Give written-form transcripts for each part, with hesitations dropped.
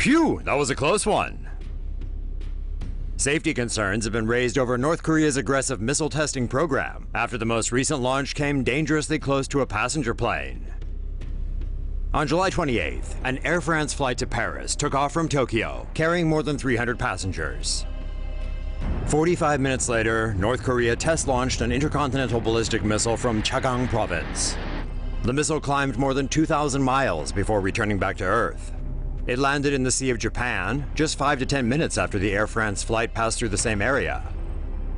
Phew, that was a close one. Safety concerns have been raised over North Korea's aggressive missile testing program after the most recent launch came dangerously close to a passenger plane. On July 28th, an Air France flight to Paris took off from Tokyo, carrying more than 300 passengers. 45 minutes later, North Korea test-launched an intercontinental ballistic missile from Jagang Province. The missile climbed more than 2,000 miles before returning back to Earth. It landed in the Sea of Japan just 5 to 10 minutes after the Air France flight passed through the same area.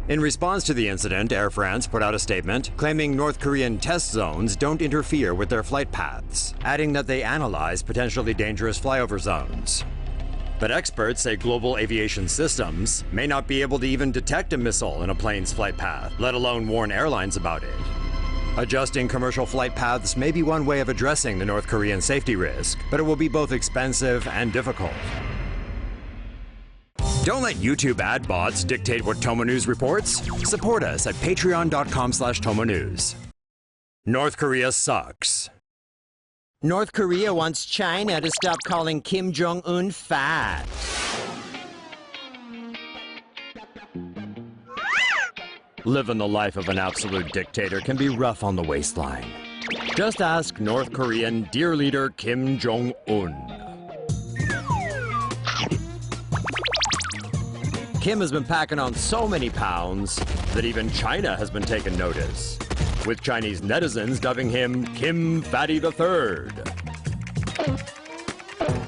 In response to the incident, Air France put out a statement claiming North Korean test zones don't interfere with their flight paths, adding that they analyze potentially dangerous flyover zones. But experts say global aviation systems may not be able to even detect a missile in a plane's flight path, let alone warn airlines about it. Adjusting commercial flight paths may be one way of addressing the North Korean safety risk, but it will be both expensive and difficult. Don't let YouTube ad bots dictate what TomoNews reports. Support us at patreon.com/TomoNews. North Korea sucks. North Korea wants China to stop calling Kim Jong-un fat. Living the life of an absolute dictator can be rough on the waistline. Just ask North Korean dear leader Kim Jong-un. Kim has been packing on so many pounds that even China has been taking notice, with Chinese netizens dubbing him Kim Fatty III.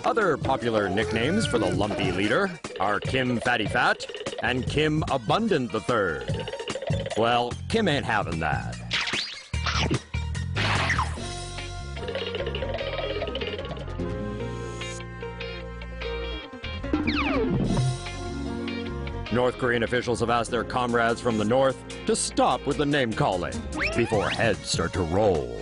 Other popular nicknames for the lumpy leader are Kim Fatty Fat and Kim Abundant III. Well, Kim ain't having that. North Korean officials have asked their comrades from the north to stop with the name-calling before heads start to roll.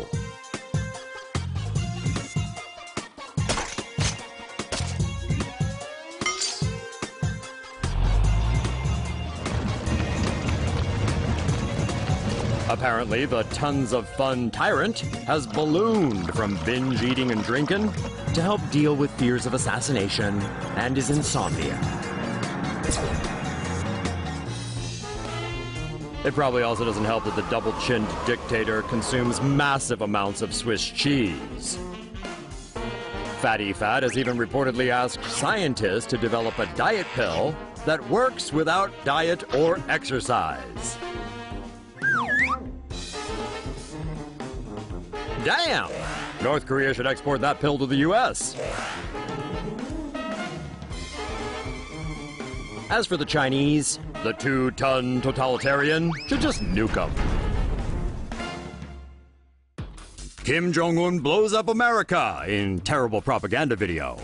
Apparently, the tons of fun tyrant has ballooned from binge eating and drinking to help deal with fears of assassination and his insomnia. It probably also doesn't help that the double-chinned dictator consumes massive amounts of Swiss cheese. Fatty Fat has even reportedly asked scientists to develop a diet pill that works without diet or exercise. Damn! North Korea should export that pill to the US. As for the Chinese, the 2-ton totalitarian should just nuke them. Kim Jong-un blows up America in terrible propaganda video.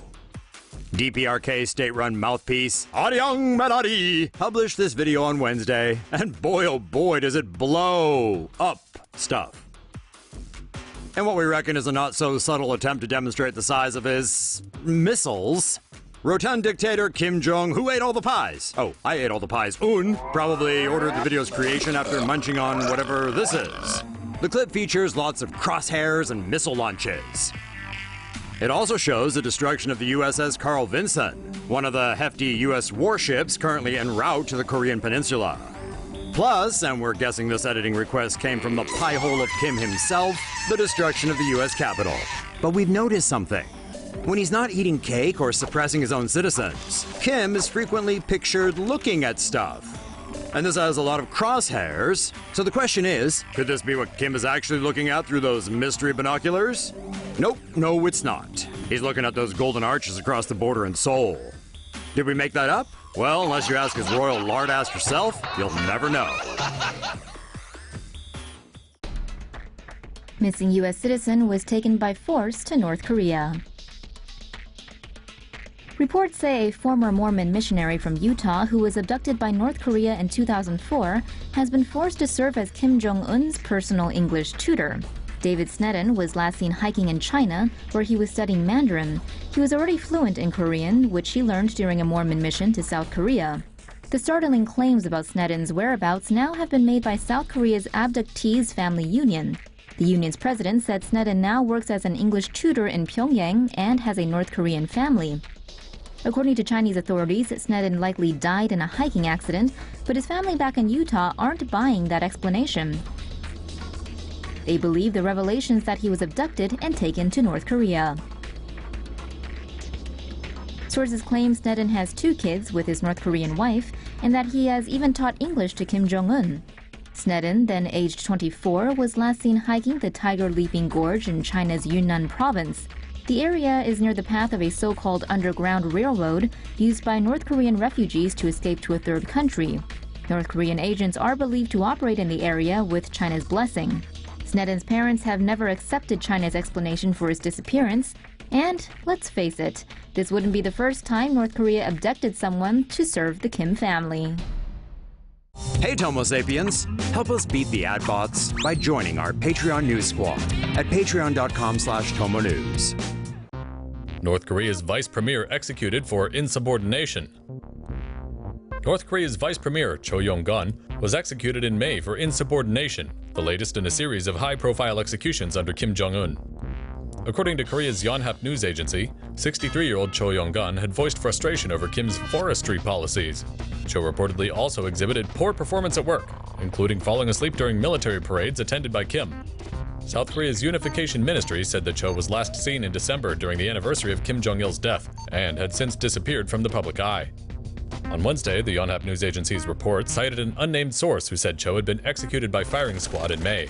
DPRK state-run mouthpiece, Aryang Manari, published this video on Wednesday, and boy oh boy does it blow up stuff. And what we reckon is a not-so-subtle attempt to demonstrate the size of his missiles. Rotund dictator Kim Jong, who ate all the pies? Oh, I ate all the pies. Probably ordered the video's creation after munching on whatever this is. The clip features lots of crosshairs and missile launches. It also shows the destruction of the USS Carl Vinson, one of the hefty US warships currently en route to the Korean Peninsula. Plus, and we're guessing this editing request came from the pie hole of Kim himself, the destruction of the US Capitol. But we've noticed something. When he's not eating cake or suppressing his own citizens, Kim is frequently pictured looking at stuff. And this has a lot of crosshairs, so the question is, could this be what Kim is actually looking at through those mystery binoculars? Nope, no it's not. He's looking at those golden arches across the border in Seoul. Did we make that up? Well, unless you ask his royal lard-ass herself, you'll never know. Missing U.S. citizen was taken by force to North Korea. Reports say a former Mormon missionary from Utah who was abducted by North Korea in 2004 has been forced to serve as Kim Jong-un's personal English tutor. David Snedden was last seen hiking in China, where he was studying Mandarin. He was already fluent in Korean, which he learned during a Mormon mission to South Korea. The startling claims about Snedden's whereabouts now have been made by South Korea's abductees' family union. The union's president said Snedden now works as an English tutor in Pyongyang and has a North Korean family. According to Chinese authorities, Snedden likely died in a hiking accident, but his family back in Utah aren't buying that explanation. They believe the revelations that he was abducted and taken to North Korea. Sources claim Snedden has 2 kids with his North Korean wife, and that he has even taught English to Kim Jong-un. Snedden, then aged 24, was last seen hiking the Tiger Leaping Gorge in China's Yunnan province. The area is near the path of a so-called underground railroad used by North Korean refugees to escape to a third country. North Korean agents are believed to operate in the area with China's blessing. Snedden's parents have never accepted China's explanation for his disappearance. And let's face it, this wouldn't be the first time North Korea abducted someone to serve the Kim family. Hey Tomo Sapiens, help us beat the ad bots by joining our Patreon news squad at patreon.com/TomoNews. North Korea's vice premier executed for insubordination. North Korea's vice premier, Cho Yong-gun, was executed in May for insubordination, the latest in a series of high-profile executions under Kim Jong-un. According to Korea's Yonhap news agency, 63-year-old Cho Yong-gun had voiced frustration over Kim's forestry policies. Cho reportedly also exhibited poor performance at work, including falling asleep during military parades attended by Kim. South Korea's Unification Ministry said that Cho was last seen in December during the anniversary of Kim Jong-il's death and had since disappeared from the public eye. On Wednesday, the Yonhap news agency's report cited an unnamed source who said Cho had been executed by firing squad in May.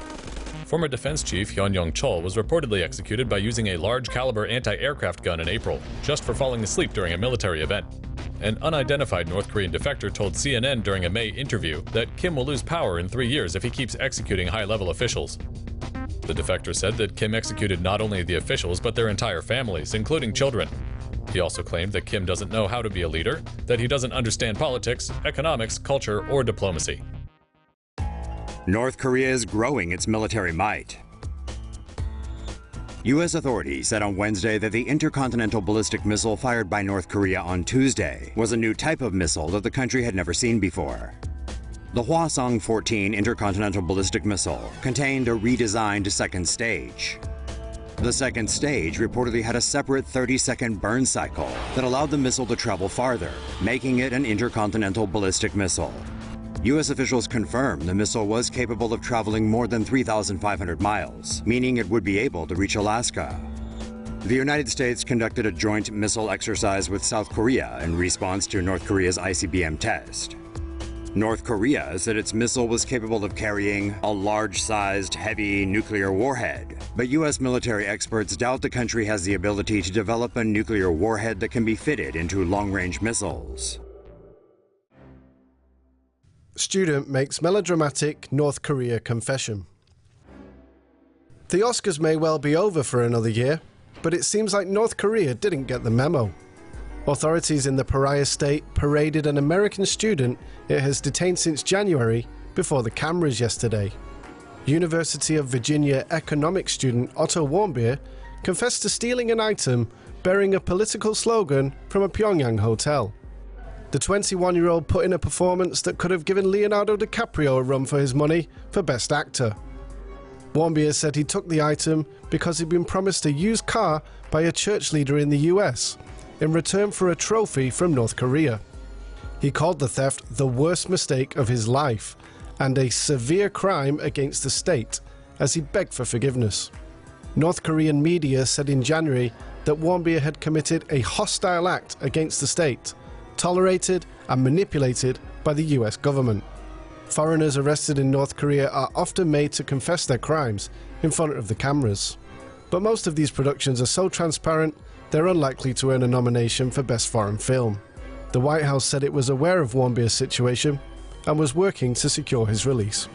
Former defense chief Hyun Young-chol was reportedly executed by using a large-caliber anti-aircraft gun in April, just for falling asleep during a military event. An unidentified North Korean defector told CNN during a May interview that Kim will lose power in 3 years if he keeps executing high-level officials. The defector said that Kim executed not only the officials but their entire families, including children. He also claimed that Kim doesn't know how to be a leader, that he doesn't understand politics, economics, culture, or diplomacy. North Korea is growing its military might. U.S. authorities said on Wednesday that the intercontinental ballistic missile fired by North Korea on Tuesday was a new type of missile that the country had never seen before. The Hwasong-14 intercontinental ballistic missile contained a redesigned second stage. The second stage reportedly had a separate 30-second burn cycle that allowed the missile to travel farther, making it an intercontinental ballistic missile. U.S. officials confirmed the missile was capable of traveling more than 3,500 miles, meaning it would be able to reach Alaska. The United States conducted a joint missile exercise with South Korea in response to North Korea's ICBM test. North Korea said its missile was capable of carrying a large-sized, heavy nuclear warhead, but U.S. military experts doubt the country has the ability to develop a nuclear warhead that can be fitted into long-range missiles. Student makes melodramatic North Korea confession. The Oscars may well be over for another year, but it seems like North Korea didn't get the memo. Authorities in the pariah state paraded an American student it has detained since January before the cameras yesterday. University of Virginia economics student Otto Warmbier confessed to stealing an item bearing a political slogan from a Pyongyang hotel. The 21-year-old put in a performance that could have given Leonardo DiCaprio a run for his money for Best Actor. Warmbier said he took the item because he'd been promised a used car by a church leader in the US in return for a trophy from North Korea. He called the theft the worst mistake of his life and a severe crime against the state as he begged for forgiveness. North Korean media said in January that Warmbier had committed a hostile act against the state, tolerated and manipulated by the US government. Foreigners arrested in North Korea are often made to confess their crimes in front of the cameras. But most of these productions are so transparent, they're unlikely to earn a nomination for Best Foreign Film. The White House said it was aware of Warmbier's situation and was working to secure his release.